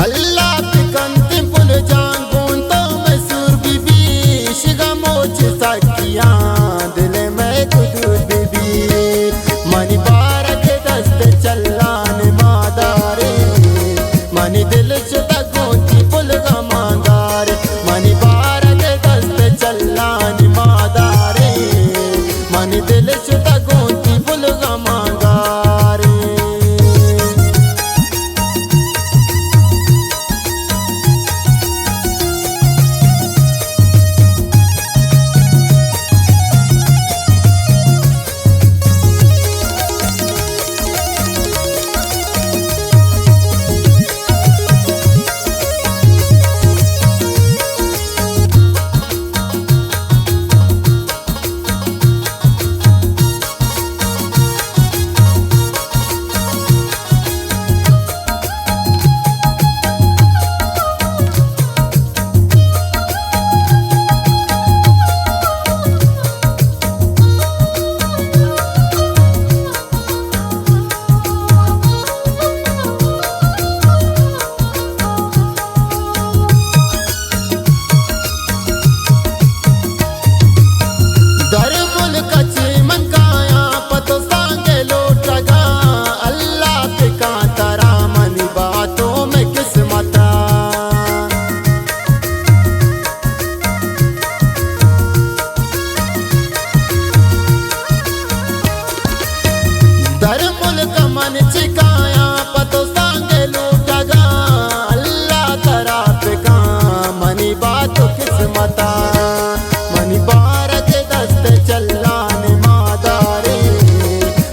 Allah pikanti pul jaan gunto mein sur bibi shiga moch sakiyan dil mein kudud bibi mani barak dast challan madare mani dil chuta gunti pul gamandare mani barak dast challan madare mani dil chuta gunti pul gamandare मन चिकाया पतो सांगे लूटगा अल्लाह तरफ का मनी बात किस्मता मनी बारक दस्त चल्लान मादारे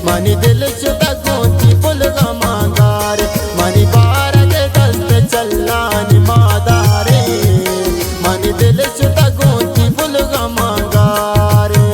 मनी दिल शुदा गोंची पुल गमांगारे मनी बारक दस्त चल्लान मादारे मनी दिल शुदा गोंची पुल गमांगारे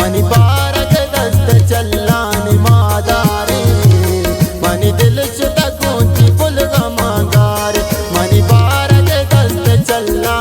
मनी बारक दस्त चल्लान मादारे मनी दिल शुदा गोंची पुल गमांगारे मनी बारक दस्त चल्लान